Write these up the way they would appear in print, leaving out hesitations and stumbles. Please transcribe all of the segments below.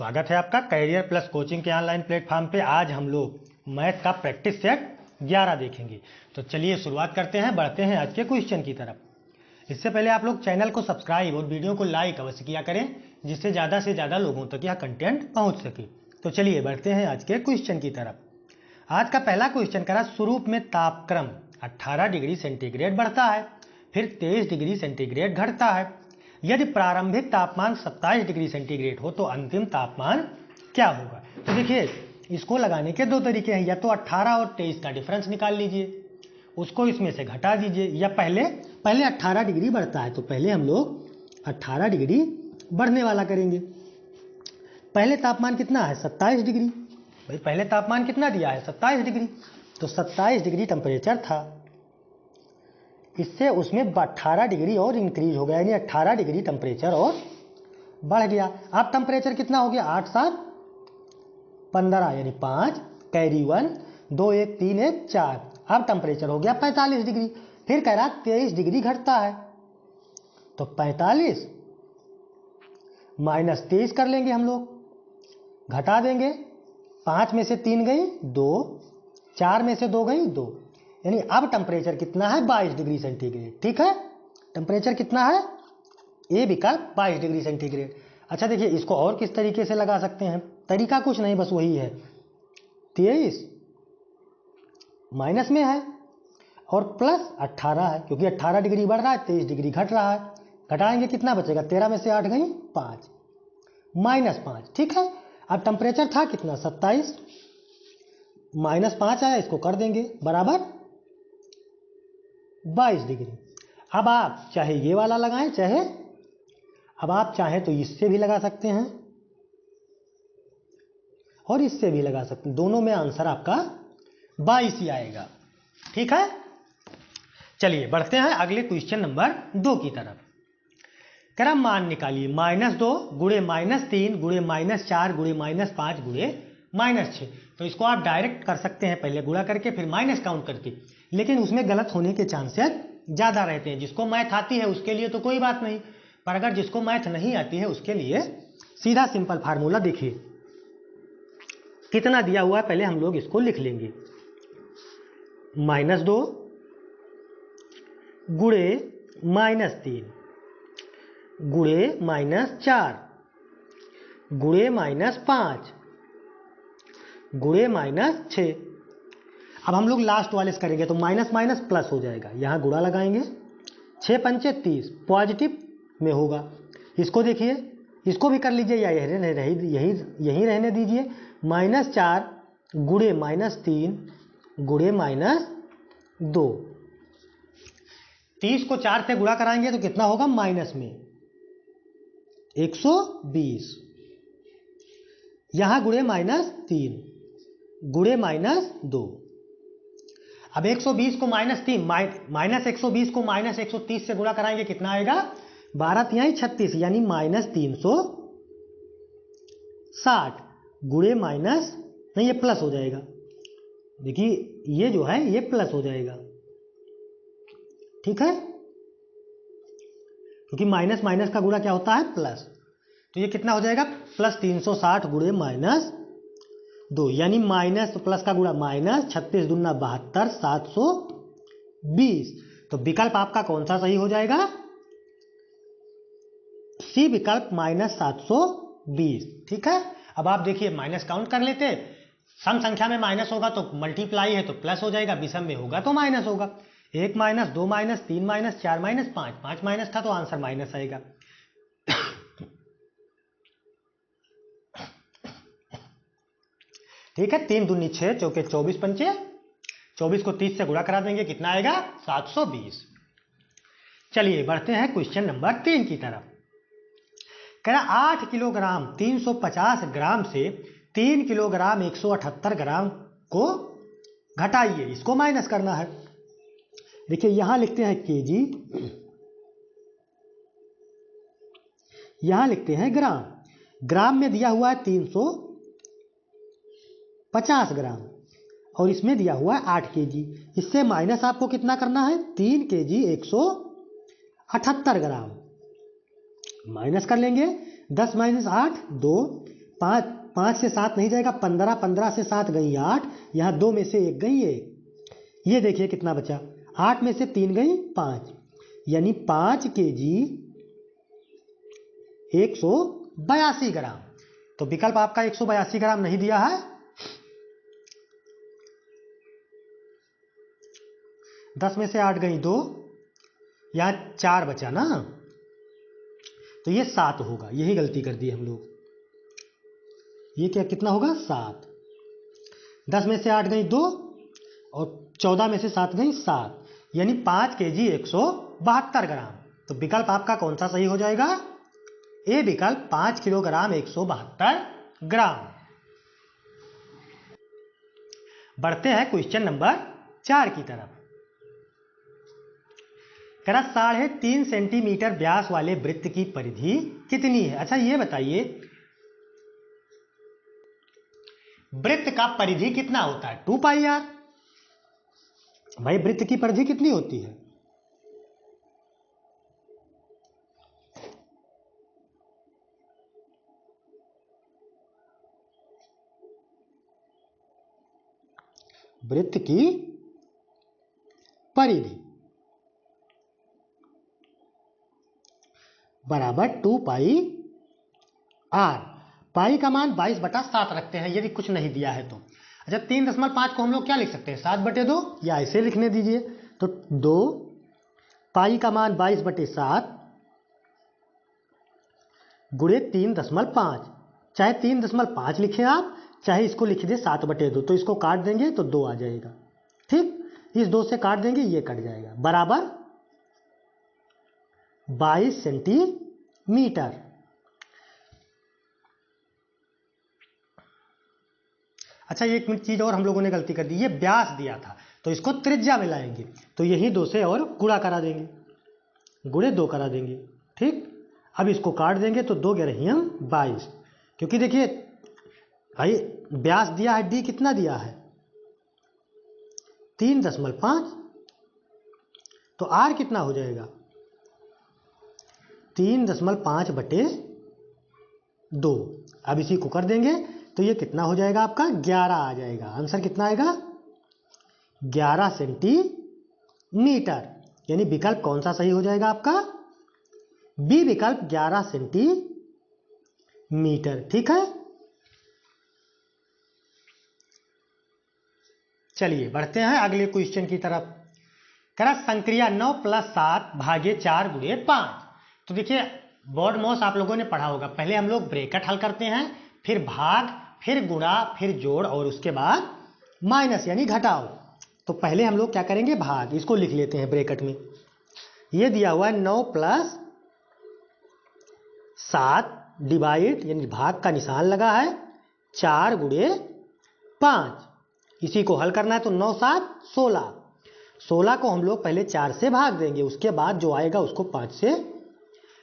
स्वागत है आपका कैरियर प्लस कोचिंग के ऑनलाइन प्लेटफॉर्म पे। आज हम लोग मैथ का प्रैक्टिस सेट 11 देखेंगे। तो चलिए शुरुआत करते हैं, बढ़ते हैं आज के क्वेश्चन की तरफ। इससे पहले आप लोग चैनल को सब्सक्राइब और वीडियो को लाइक अवश्य किया करें, जिससे ज़्यादा से ज़्यादा लोगों तक यह कंटेंट पहुँच सके। तो चलिए बढ़ते हैं आज के क्वेश्चन की तरफ। आज का पहला क्वेश्चन करा, स्वरूप में तापक्रम 18 डिग्री सेंटीग्रेड बढ़ता है, फिर 23 डिग्री सेंटीग्रेड घटता है। यदि प्रारंभिक तापमान 27 डिग्री सेंटीग्रेड हो तो अंतिम तापमान क्या होगा। तो देखिए, इसको लगाने के दो तरीके हैं, या तो 18 और 23 का डिफरेंस निकाल लीजिए, उसको इसमें से घटा दीजिए, या पहले 18 डिग्री बढ़ता है तो पहले हम लोग 18 डिग्री बढ़ने वाला करेंगे। पहले तापमान कितना है 27 डिग्री, भाई पहले तापमान कितना दिया है 27 डिग्री, तो 27 डिग्री टेम्परेचर था, इससे उसमें 18 डिग्री और इंक्रीज हो गया, यानी 18 डिग्री टेम्परेचर और बढ़ गया। अब टेम्परेचर कितना हो गया 8 7 15, यानी 5 कैरी 1 2 1 3 1 4। अब टेम्परेचर हो गया 45 डिग्री। फिर कह रहा 23 डिग्री घटता है, तो 45 माइनस 23 कर लेंगे हम लोग, घटा देंगे। 5 में से 3 गई 2, 4 में से 2 गई 2, यानी अब टेम्परेचर कितना है 22 डिग्री सेंटीग्रेड। ठीक है, टेम्परेचर कितना है, ए विकल्प 22 डिग्री सेंटीग्रेड। अच्छा देखिए, इसको और किस तरीके से लगा सकते हैं, तरीका कुछ नहीं, बस वही है, 23 माइनस में है और प्लस 18 है, क्योंकि 18 डिग्री बढ़ रहा है 23 डिग्री घट रहा है। घटाएंगे कितना बचेगा, 13 में से 8 गई 5 माइनस 5। ठीक है, अब टेम्परेचर था कितना 27, माइनस 5 आया, इसको कर देंगे बराबर 22 डिग्री। अब आप चाहे ये वाला लगाएं, चाहे अब आप चाहें तो इससे भी लगा सकते हैं और इससे भी लगा सकते हैं, दोनों में आंसर आपका 22 ही आएगा। ठीक है, चलिए बढ़ते हैं अगले क्वेश्चन नंबर 2 की तरफ। क्रम मान निकालिए, -2 गुणे -3 गुणे -4 गुणे -5 गुणे -6। तो इसको आप डायरेक्ट कर सकते हैं, पहले गुणा करके फिर माइनस काउंट करके, लेकिन उसमें गलत होने के चांसेस ज़्यादा रहते हैं। जिसको मैथ आती है उसके लिए तो कोई बात नहीं, पर अगर जिसको मैथ नहीं आती है उसके लिए सीधा सिंपल फार्मूला देखिए कितना दिया हुआ है, पहले हम लोग इसको लिख लेंगे। -2 गुणे -3 गुणे -4 गुणे -5 गुणे -6। अब हम लोग लास्ट वाले से करेंगे तो माइनस माइनस प्लस हो जाएगा, यहाँ गुणा लगाएंगे, 6 पंचे 30 पॉजिटिव में होगा। इसको देखिए, इसको भी कर लीजिए या यही रहने दीजिए। -4 गुणे -3 गुणे -2, 30 को 4 से गुणा कराएंगे तो कितना होगा माइनस में 120, यहाँ गुणे -3 गुणे -2। अब 120 को -3 माइनस 120 को -130 से गुणा कराएंगे, कितना आएगा 12 तिहाई 36, यानी -360 गुणे माइनस नहीं, ये प्लस हो जाएगा। देखिए ये जो है ये प्लस हो जाएगा, ठीक है, क्योंकि माइनस माइनस का गुणा क्या होता है प्लस। तो ये कितना हो जाएगा +360 गुणे -2, यानी माइनस प्लस का गुणा -36 दूना 72 720। तो विकल्प आपका कौन सा सही हो जाएगा, सी विकल्प -720। ठीक है, अब आप देखिए माइनस काउंट कर लेते, सम संख्या में माइनस होगा तो मल्टीप्लाई है तो प्लस हो जाएगा, विषम में होगा तो माइनस होगा। 1 minus 2 minus 3 minus 4 minus 5 minus था तो आंसर माइनस आएगा। ठीक है, 3 दूनी 6 चौके 24 पंचे 24 को 30 से गुणा करा देंगे, कितना आएगा 720। चलिए बढ़ते हैं क्वेश्चन नंबर 3 की तरफ। कह रहा 8 किलोग्राम 350 ग्राम से 3 किलोग्राम 178 ग्राम को घटाइए, इसको माइनस करना है। देखिए यहां लिखते हैं केजी, यहां लिखते हैं ग्राम। ग्राम में दिया हुआ है 350 ग्राम और इसमें दिया हुआ है 8 केजी। इससे माइनस आपको कितना करना है 3 केजी 178 ग्राम, माइनस कर लेंगे 10 - 8 2 5 5 से 7 नहीं जाएगा, 15 15 से 7 गई 8, यहाँ 2 में से 1 गई 1, ये देखिए कितना बचा, 8 में से 3 गई 5, यानी 5 kg 182 ग्राम। तो विकल्प आपका 182 ग्राम नहीं दिया है। 10 में से 8 गई 2, यहाँ 4 बचा ना, तो ये 7 होगा, यही गलती कर दी हम लोग। ये क्या कितना होगा 7। 10 में से 8 गई 2 और 14 में से 7 गई 7, यानी 5 kg 172 ग्राम। तो विकल्प आपका कौन सा सही हो जाएगा? ए विकल्प 5 किलोग्राम 172 ग्राम। बढ़ते हैं क्वेश्चन नंबर 4 की तरफ। करा 3.5 सेंटीमीटर व्यास वाले वृत्त की परिधि कितनी है? अच्छा ये बताइए, वृत्त का परिधि कितना होता है? 2 पाई आर। भाई वृत्त की परिधि कितनी होती है? वृत्त की परिधि बराबर 2 पाई आर। पाई का मान 22/7 रखते हैं यदि कुछ नहीं दिया है तो। अच्छा 3.5 को हम लोग क्या लिख सकते हैं? 7/2, या ऐसे लिखने दीजिए। तो 2 पाई का मान 22/7 गुणे 3.5, चाहे 3.5 लिखें आप, चाहे इसको लिख दे 7/2, तो इसको काट देंगे तो 2 आ जाएगा। ठीक, इस 2 से काट देंगे, ये कट जाएगा, बराबर 22 सेंटीमीटर। अच्छा एक मिनट, चीज और हम लोगों ने गलती कर दी, ये व्यास दिया था तो इसको त्रिज्या में लाएंगे, तो यही 2 से और गुणा करा देंगे, गुणे 2 करा देंगे। ठीक, अब इसको काट देंगे तो 2 ग्यारह 22, क्योंकि देखिए भाई व्यास दिया है, डी कितना दिया है? 3.5, तो आर कितना हो जाएगा? 3.5/2। अब इसी को कर देंगे तो ये कितना हो जाएगा आपका? 11 आ जाएगा। आंसर कितना आएगा? 11 सेंटीमीटर। यानी विकल्प कौन सा सही हो जाएगा आपका? बी विकल्प 11 सेंटीमीटर। ठीक है, चलिए बढ़ते हैं अगले क्वेश्चन की तरफ। करा संक्रिया 9 + 7 भागे 4 गुणे 5। तो देखिए बोर्ड मॉस आप लोगों ने पढ़ा होगा, पहले हम लोग ब्रैकेट हल करते हैं, फिर भाग, फिर गुणा, फिर जोड़ और उसके बाद माइनस यानी घटाओ। तो पहले हम लोग क्या करेंगे? भाग। इसको लिख लेते हैं ब्रैकेट में। ये दिया हुआ है 9 + 7 डिवाइड यानी भाग का निशान लगा है 4 गुणे 5। इसी को हल करना है तो 9 7 16। 16 को हम लोग पहले 4 से भाग देंगे, उसके बाद जो आएगा उसको 5 से।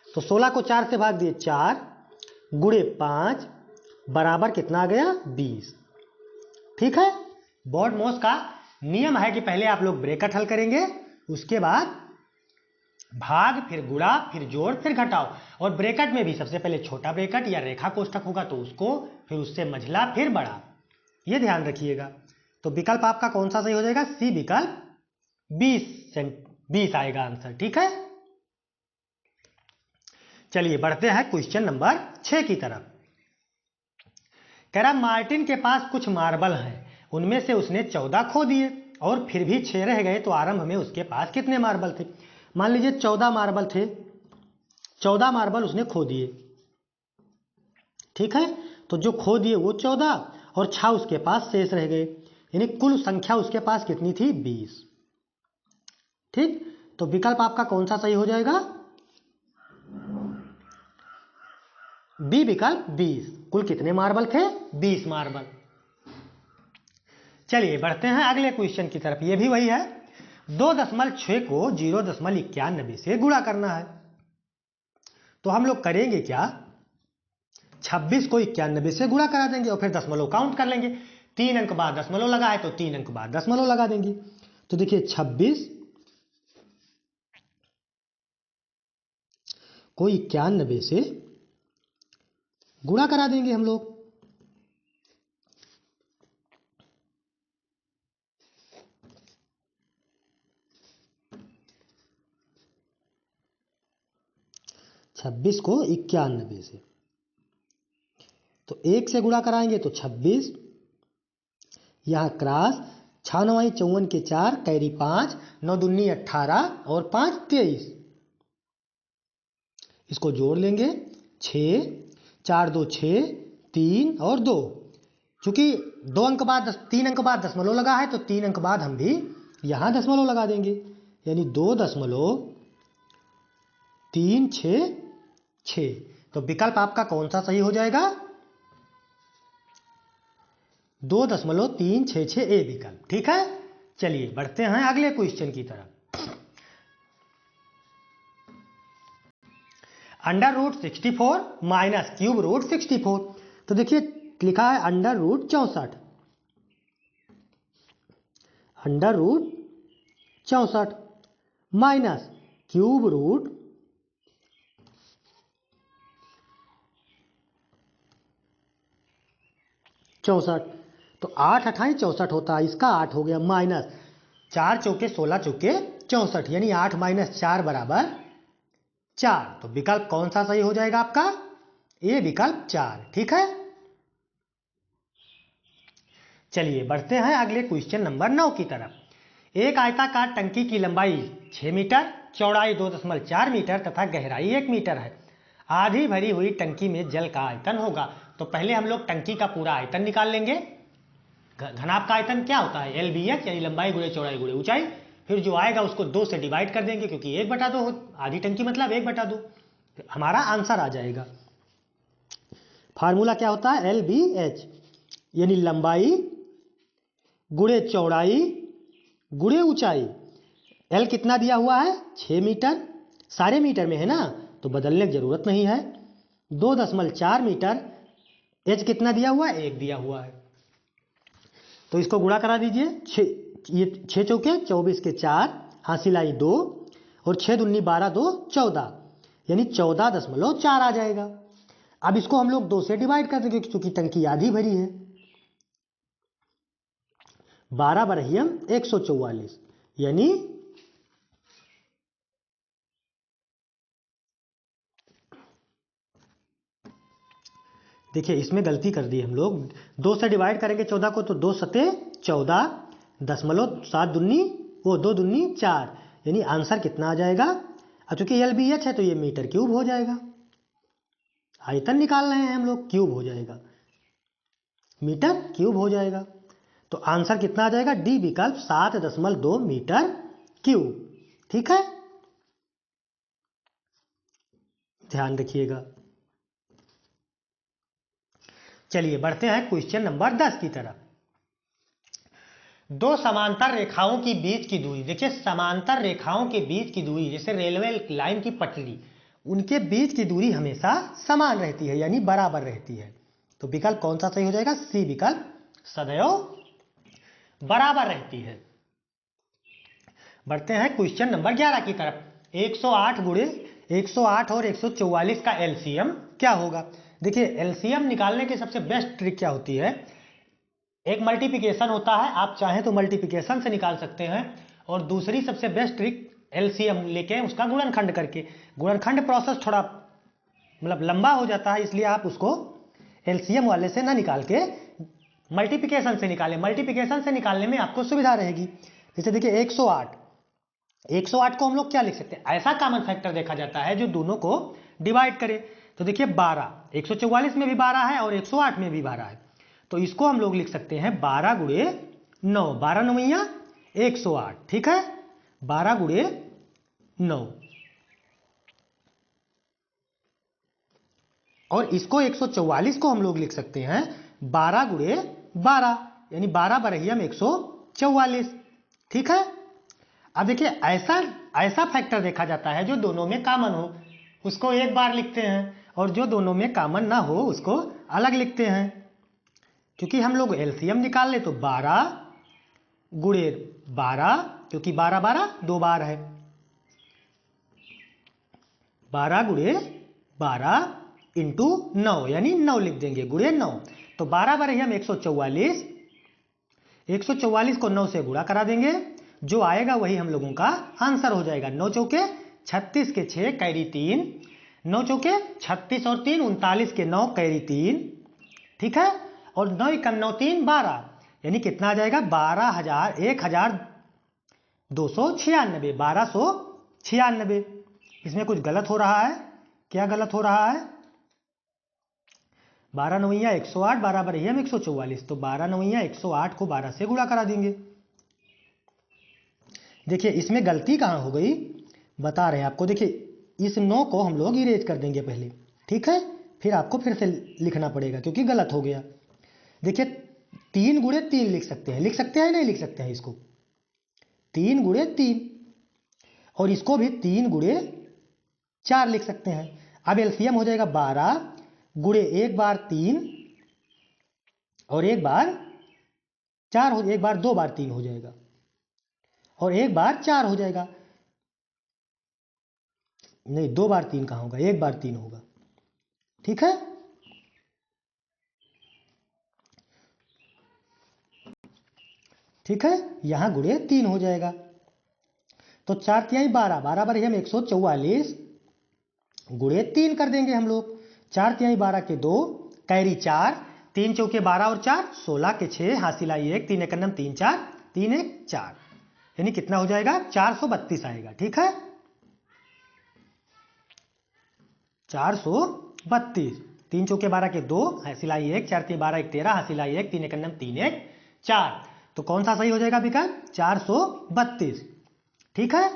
तो 16 को 4 से भाग दिए, 4 गुणे 5 बराबर कितना आ गया? 20। ठीक है, बोर्ड मॉस का नियम है कि पहले आप लोग ब्रैकेट हल करेंगे, उसके बाद भाग, फिर गुणा, फिर जोड़, फिर घटाओ। और ब्रैकेट में भी सबसे पहले छोटा ब्रैकेट या रेखा कोष्ठक होगा तो उसको, फिर उससे मझला, फिर बड़ा, ये ध्यान रखिएगा। तो विकल्प आपका कौन सा सही हो जाएगा? सी विकल्प 20 आएगा आंसर। ठीक है, चलिए बढ़ते हैं क्वेश्चन नंबर 6 की तरफ। कह रहा मार्टिन के पास कुछ मार्बल हैं, उनमें से उसने 14 खो दिए और फिर भी 6 रह गए, तो आरंभ में उसके पास कितने मार्बल थे? मान लीजिए 14 मार्बल थे, 14 मार्बल उसने खो दिए। ठीक है, तो जो खो दिए वो 14 और 6 उसके पास शेष रह गए, यानी कुल संख्या उसके पास कितनी थी? 20। ठीक, तो विकल्प आपका कौन सा सही हो जाएगा? बी विकल्प 20। कुल कितने मार्बल थे? 20 मार्बल। चलिए बढ़ते हैं अगले क्वेश्चन की तरफ। ये भी वही है, 2.6 को 0.91 से गुणा करना है। तो हम लोग करेंगे क्या? 26 को 91 से गुणा करा देंगे और फिर दशमलव काउंट कर लेंगे। 3 अंक बाद दशमलव लगा है तो 3 अंक बाद दशमलव लगा देंगे। तो देखिए 26 को 91 से गुणा करा देंगे हम लोग। 26 को 91 से, तो 1 से गुणा कराएंगे तो 26, यहाँ क्रॉस 6 9 54 के 4 कैरी 5, 9 दूनी 18 और 5 23, इसको जोड़ लेंगे 6, 4 2 6, 3 और 2, चूंकि 2 अंक बाद 3 अंक बाद दशमलव लगा है तो 3 अंक बाद हम भी यहाँ दशमलव लगा देंगे, यानी 2.366। तो विकल्प आपका कौन सा सही हो जाएगा? 2.366 ए विकल्प। ठीक है, चलिए बढ़ते हैं अगले क्वेश्चन की तरफ। √64 माइनस क्यूब रूट 64। तो देखिए लिखा है √64, √64 माइनस क्यूब रूट 64। तो 8 28 64 होता है, इसका 8 हो गया माइनस 4 चौके 16 चौके 64, यानी 8 माइनस 4 बराबर 4। तो विकल्प कौन सा सही हो जाएगा आपका? ए विकल्प 4। ठीक है, चलिए बढ़ते हैं अगले क्वेश्चन नंबर 9 की तरफ। एक आयताकार टंकी की लंबाई 6 मीटर, चौड़ाई 2.4 मीटर तथा गहराई 1 मीटर है। आधी भरी हुई टंकी में जल का आयतन होगा। तो पहले हम लोग टंकी का पूरा आयतन निकाल लेंगे। घनाभ का आयतन क्या होता है? LBH, यानी लंबाई गुणे चौड़ाई गुणे ऊंचाई। फिर जो आएगा उसको 2 से डिवाइड कर देंगे, क्योंकि 1/2 आधी टंकी मतलब 1/2, हमारा आंसर आ जाएगा। फार्मूला क्या होता है? LBH, यानी लंबाई गुणे चौड़ाई गुणे ऊंचाई। L कितना दिया हुआ है? 6 मीटर, सारे मीटर में है ना, तो बदलने की जरूरत नहीं है। 2.4 मीटर, H कितना दिया हुआ है? 1 दिया हुआ है, तो इसको गुणा करा दीजिए। 6 चौके 24 के 4, हासिल आई 2, और 6 दूनी 12 2 14, यानी 14.4 आ जाएगा। अब इसको हम लोग 2 से डिवाइड कर देंगे, क्योंकि टंकी आधी भरी है। 12 बरहियम 144, यानी देखिए इसमें गलती कर दी हम लोग। 2 से डिवाइड करेंगे 14 को, तो 2 सते 14, 7 दूनी 2 दूनी 4, यानी आंसर कितना आ जाएगा? अब चूंकि LBH है तो ये मीटर क्यूब हो जाएगा। आयतन निकाल रहे हैं हम लोग, क्यूब हो जाएगा, मीटर क्यूब हो जाएगा। तो आंसर कितना आ जाएगा? डी विकल्प 7.2 मीटर क्यूब। ठीक है, ध्यान रखिएगा। चलिए बढ़ते हैं क्वेश्चन नंबर 10 की तरफ। दो समांतर रेखाओं की बीच की दूरी, देखिए समांतर रेखाओं के बीच की दूरी, जैसे रेलवे लाइन की पटरी, उनके बीच की दूरी हमेशा समान रहती है, यानी बराबर रहती है। तो विकल्प कौन सा सही हो जाएगा? सी विकल्प, सदैव बराबर रहती है। बढ़ते हैं क्वेश्चन नंबर 11 की तरफ। 108 और 144 का LCM क्या होगा? देखिए LCM निकालने की सबसे बेस्ट ट्रिक क्या होती है? एक मल्टीप्लिकेशन होता है, आप चाहें तो मल्टीप्लिकेशन से निकाल सकते हैं, और दूसरी सबसे बेस्ट ट्रिक LCM लेके उसका गुणनखंड करके। गुणनखंड प्रोसेस थोड़ा मतलब लंबा हो जाता है, इसलिए आप उसको LCM वाले से ना निकाल के मल्टीप्लिकेशन से निकालें। मल्टीप्लिकेशन से निकालने में आपको सुविधा रहेगी। जैसे देखिए 108 को हम लोग क्या लिख सकते हैं? ऐसा कॉमन फैक्टर देखा जाता है जो दोनों को डिवाइड करे। तो देखिए 12, 144 में भी 12 है और 108 में भी 12 है, तो इसको हम लोग लिख सकते हैं 12 गुणे 9, 12 9 108। ठीक है, 12 गुणे 9, और इसको 144 को हम लोग लिख सकते हैं 12 गुणे 12, यानी 12 बरहियम 144। ठीक है, अब देखिए ऐसा फैक्टर देखा जाता है जो दोनों में कॉमन हो, उसको एक बार लिखते हैं, और जो दोनों में कॉमन ना हो उसको अलग लिखते हैं। क्योंकि हम लोग LCM निकाल ले तो 12 गुणे 12, क्योंकि 12 12 2 बार है, 12 गुणे 12 इंटू 9, यानी 9 लिख देंगे, गुणे 9। तो 12 बरहियम 144, 144 को 9 से गुणा करा देंगे, जो आएगा वही हम लोगों का आंसर हो जाएगा। 9 चौके 36 के 6 कैरी 3, 9 चौके 36 और 3 39 के 9 कैरी 3, ठीक है, और 9 एकम 9 3 12, यानी कितना आ जाएगा 12,296, 1296। इसमें कुछ गलत हो रहा है, क्या गलत हो रहा है? 12 नवैया 108, 12 बरहिया 144, तो 12 नवैया 108 को 12 से गुणा करा देंगे। देखिए इसमें गलती कहाँ हो गई बता रहे हैं आपको। देखिए इस 9 को हम लोग इरेज कर देंगे पहले, ठीक है, फिर आपको फिर से लिखना पड़ेगा क्योंकि गलत हो गया। देखिए 3 गुणे 3 लिख सकते हैं, नहीं लिख सकते हैं इसको 3 गुणे 3, और इसको भी 3 गुणे 4 लिख सकते हैं। अब एलसीएम हो जाएगा 12 गुणे 1 बार 3 और 1 बार 4 हो, 1 बार 2 बार 3 हो जाएगा और 1 बार 4 हो जाएगा। नहीं 2 बार 3 कहाँ होगा, 1 बार 3 होगा, ठीक है। ठीक है, यहां गुणे 3 हो जाएगा, तो 4 तिहाई 12, 12 बार हम 144 गुणे 3 कर देंगे हम लोग। 4 तिहाई 12 के 2, कैरी 4, 3 चौके 12 और 4 16 के 6, हासिल आई 1, 3 एकन्नम 3 4, 3 1 4, यानी कितना हो जाएगा 432 आएगा, ठीक है 432। 3 चौके 12 के 2, हासिल आई 1, 4 तिहाई 12 1 13, हासिल आई 1, 3 एकन्नम 3 1 4, तो कौन सा सही हो जाएगा विकल्प 432, ठीक है,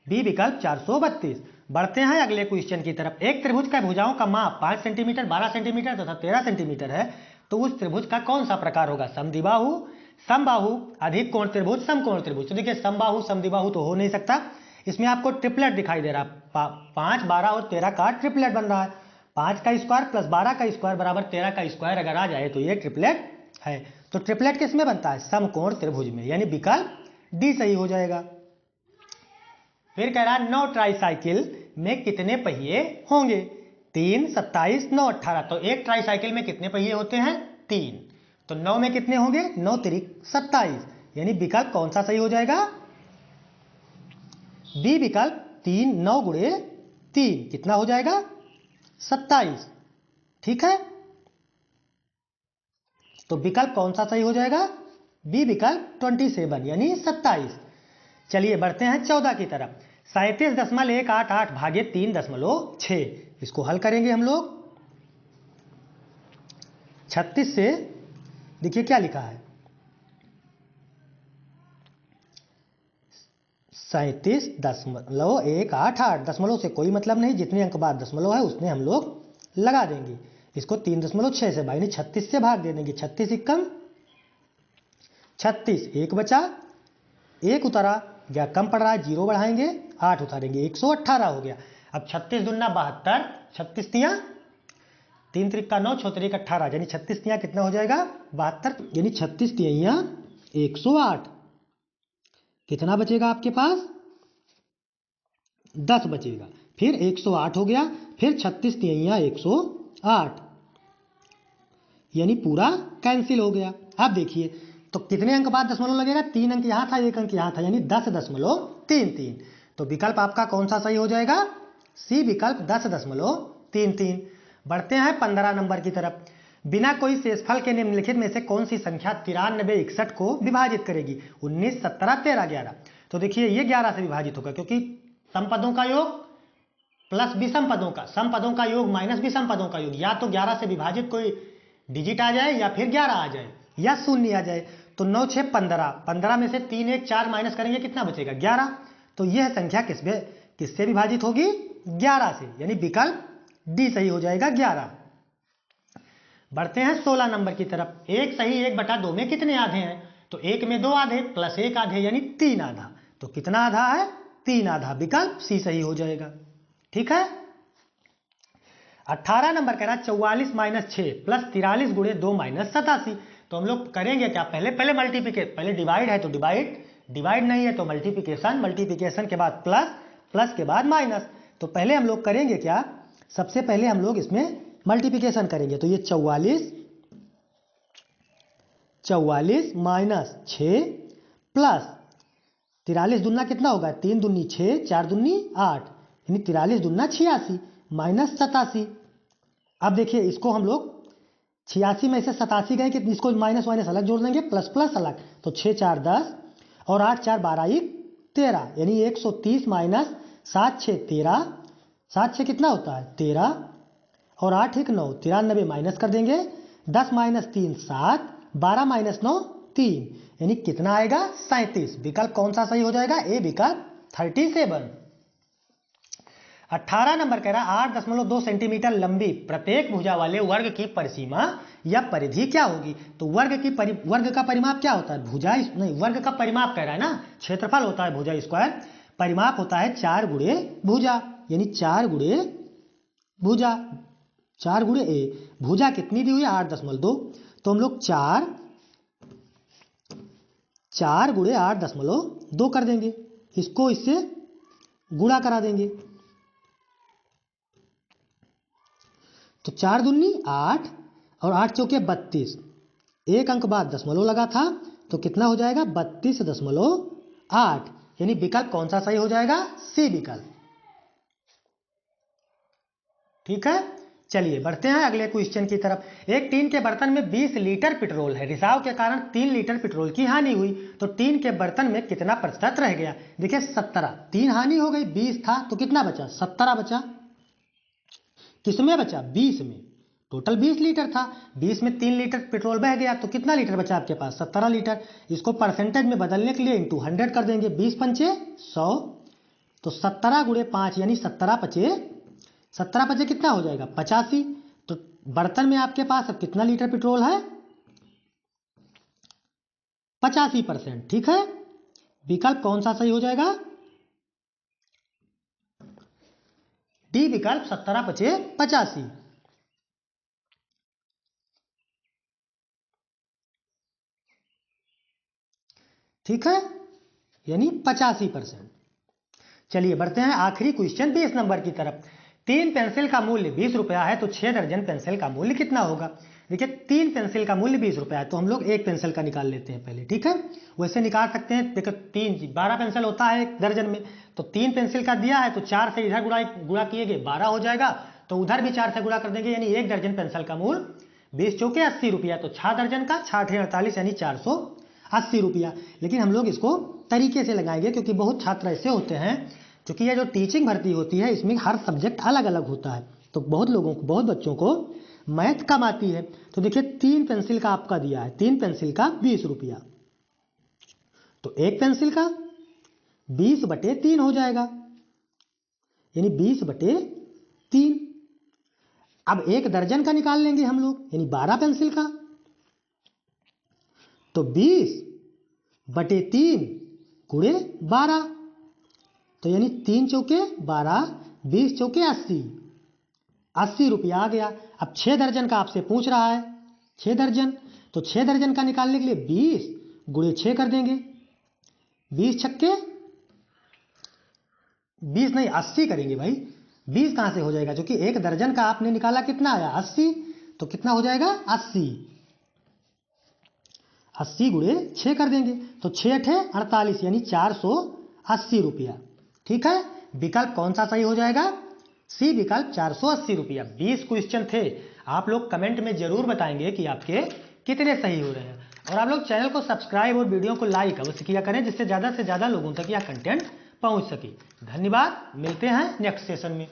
बी विकल्प 432। बढ़ते हैं अगले क्वेश्चन की तरफ। एक त्रिभुज का भुजाओं का माप 5 सेंटीमीटर, 12 सेंटीमीटर तथा 13 सेंटीमीटर है, तो उस त्रिभुज का कौन सा प्रकार होगा? समद्विबाहु, समबाहु, अधिक कोण त्रिभुज, समकोण त्रिभुज। तो देखिए समबाहु समद्विबाहु तो हो नहीं सकता, इसमें आपको ट्रिपलेट दिखाई दे रहा है, 5 12 और 13 का ट्रिपलेट बन रहा है। 5 का स्क्वायर प्लस 12 का स्क्वायर बराबर 13 का स्क्वायर अगर आ जाए तो ये ट्रिपलेट है। तो ट्रिपलेट किस में बनता है? समकोण त्रिभुज में, यानी विकल्प डी सही हो जाएगा। फिर कह रहा है 9 ट्राईसाइकिल में कितने पहिए होंगे? 3 27 9 18, तो एक ट्राईसाइकिल में कितने पहिए होते हैं? 3, तो 9 में कितने होंगे? 9 3 27, यानी विकल्प कौन सा सही हो जाएगा? बी विकल्प 3, 9 गुणे 3 कितना हो जाएगा? 27, ठीक है, तो विकल्प कौन सा सही हो जाएगा? बी विकल्प 27 यानी 27। चलिए बढ़ते हैं 14 की तरफ। 37.188 भागे 3.6, इसको हल करेंगे हम लोग। 36 से देखिए क्या लिखा है, 37.188, दशमलव से कोई मतलब नहीं, जितने अंक बाद दशमलव है उसने हम लोग लगा देंगे। इसको 3.6 से भाई 36 से भाग दे देंगे। 36 एकम 36, 1 बचा, 1 उतारा, क्या कम पड़ रहा है, 0 बढ़ाएंगे, 8 उतारेंगे, 118 हो गया। अब 36 दूना 72, 36 तिया 3 त्रिका 9, 6 त्रिक 18, यानी 36 तिया कितना हो जाएगा? 72, यानी 36 तिया 108, कितना बचेगा आपके पास? 10 बचेगा, फिर 108 हो गया, फिर 36 तिया 108, यानी पूरा कैंसिल हो गया। अब देखिए तो कितने अंक बाद दशमलव लगेगा? 3 अंक यहां था, 1 अंक यहां था, यानी 10.33, तो विकल्प आपका कौन सा सही हो जाएगा? सी विकल्प 10.33। बढ़ते हैं 15 नंबर की तरफ। बिना कोई शेषफल के निम्नलिखित में से कौन सी संख्या 93 61 को विभाजित करेगी? 19 17 13 11, तो देखिए ये 11 से विभाजित होगा क्योंकि सम पदों का योग प्लस विषम पदों का, सम पदों का योग माइनस विषम पदों का योग, या तो 11 से विभाजित कोई डिजिट आ जाए या फिर 11 आ जाए या शून्य आ जाए। तो 9 6 15, 15 में से 3 1 4 माइनस करेंगे, कितना बचेगा? 11, तो यह संख्या किससे विभाजित होगी? 11 से, यानी विकल्प डी सही हो जाएगा 11। बढ़ते हैं 16 नंबर की तरफ। 1 सही 1/2 में कितने आधे हैं? तो 1 में 2 आधे प्लस 1 आधे यानी 3 आधा, तो कितना आधा है? 3 आधा, विकल्प सी सही हो जाएगा, ठीक है। 18 नंबर कह रहा है 44 - 6 प्लस 43 गुणे 2 - 87, तो हम लोग करेंगे क्या? पहले मल्टीप्लिकेशन, पहले डिवाइड है तो डिवाइड नहीं है तो मल्टीप्लिकेशन, मल्टीप्लिकेशन के बाद प्लस, प्लस के बाद माइनस। तो पहले हम लोग करेंगे क्या? सबसे पहले हम लोग इसमें मल्टीप्लिकेशन करेंगे, तो ये 44 माइनस 6 प्लस 43 दूना कितना होगा? 3 दूनी 6, 4 दूनी 8, यानी 43 दूना 86 माइनस 87। अब देखिए इसको हम लोग 86 में से 87 गए कि इसको माइनस माइनस अलग जोड़ देंगे, प्लस प्लस अलग, तो 6 4 10 और 8 4 12 1 13, यानी 130 माइनस 7 6 13, 7 6 कितना होता है 13 और 8 1 9, 93 माइनस कर देंगे, 10 माइनस 3 7, 12 माइनस 9 3, यानी कितना आएगा 37। विकल्प कौन सा सही हो जाएगा, ए विकल्प 37। 18 नंबर कह रहा 8.2 सेंटीमीटर लंबी प्रत्येक भुजा वाले वर्ग की परिसीमा या परिधि क्या होगी। तो वर्ग का परिमाप क्या होता है, भुजा नहीं, वर्ग का परिमाप कह रहा है ना, क्षेत्रफल होता है भुजा स्क्वायर, परिमाप होता है 4 गुणे भुजा, यानी 4 गुणे भुजा, 4 गुणे ए। भुजा कितनी दी हुई है 8.2, तो हम लोग 4 गुणे 8.2 कर देंगे, इसको इससे गुणा करा देंगे, तो 4 दूनी 8 और 8 चौके 32, एक अंक बाद दशमलव लगा था तो कितना हो जाएगा 32.8, यानी विकल्प कौन सा सही हो जाएगा, सी विकल्प। ठीक है, चलिए बढ़ते हैं अगले क्वेश्चन की तरफ। एक टीन के बर्तन में 20 लीटर पेट्रोल है, रिसाव के कारण 3 लीटर पेट्रोल की हानि हुई, तो टीन के बर्तन में कितना प्रतिशत रह गया। देखिए 17, 3 हानि हो गई, 20 था तो कितना बचा 17 बचा, किसमें बचा 20 में, टोटल 20 लीटर था, 20 में 3 लीटर पेट्रोल बह गया तो कितना लीटर बचा आपके पास 17 लीटर। इसको परसेंटेज में बदलने के लिए इंटू 100 कर देंगे, 20 पंचे 100, तो 17 गुणे 5 यानी 17 पचे कितना हो जाएगा 85। तो बर्तन में आपके पास अब कितना लीटर पेट्रोल है 85%। ठीक है, विकल्प कौन सा सही हो जाएगा, डी विकल्प 17 पचे 85। ठीक है, यानी 85%। चलिए बढ़ते हैं आखिरी क्वेश्चन 20 नंबर की तरफ। 3 पेंसिल का मूल्य 20 रुपया है तो 6 दर्जन पेंसिल का मूल्य कितना होगा। देखिए 3 पेंसिल का मूल्य 20 रुपया है तो हम लोग एक पेंसिल का निकाल लेते हैं पहले। ठीक है, वैसे निकाल सकते हैं, देखो 12 पेंसिल होता है एक दर्जन में, तो 3 पेंसिल का दिया है तो 4 से इधर गुणा किए गए 12 हो जाएगा, तो उधर भी 4 से गुणा कर देंगे, यानी एक दर्जन पेंसिल का मूल्य 20 चौके 80 रुपया, तो 6 दर्जन का 6 48 यानी 480 रुपया। लेकिन हम लोग इसको तरीके से लगाएंगे क्योंकि बहुत छात्र ऐसे होते हैं, क्योंकि ये जो टीचिंग भर्ती होती है इसमें हर सब्जेक्ट अलग अलग होता है, तो बहुत बच्चों को मैथ कम आती है। तो देखिए 3 पेंसिल का आपका दिया है, 3 पेंसिल का 20 रुपया, तो एक पेंसिल का 20/3 हो जाएगा, यानी 20/3। अब एक दर्जन का निकाल लेंगे हम लोग, यानी 12 पेंसिल का, तो 20/3 गुणे 12, तो यानी 3 चौके 12, 20 चौके 80 रुपया आ गया। अब 6 दर्जन का आपसे पूछ रहा है, 6 दर्जन, तो 6 दर्जन का निकालने के लिए 20 गुणे 6 कर देंगे, 20 छक्के 20 नहीं 80 करेंगे भाई, 20 कहां से हो जाएगा, क्योंकि एक दर्जन का आपने निकाला कितना आया 80, तो कितना हो जाएगा 80 गुणे 6 कर देंगे, तो 6 8 48 यानी 480 रुपया। ठीक है, विकल्प कौन सा सही हो जाएगा, सी विकल्प 480 रुपया। 20 क्वेश्चन थे, आप लोग कमेंट में जरूर बताएंगे कि आपके कितने सही हो रहे हैं, और आप लोग चैनल को सब्सक्राइब और वीडियो को लाइक अवश्य किया करें, जिससे ज़्यादा से ज़्यादा लोगों तक यह कंटेंट पहुंच सके। धन्यवाद, मिलते हैं नेक्स्ट सेशन में।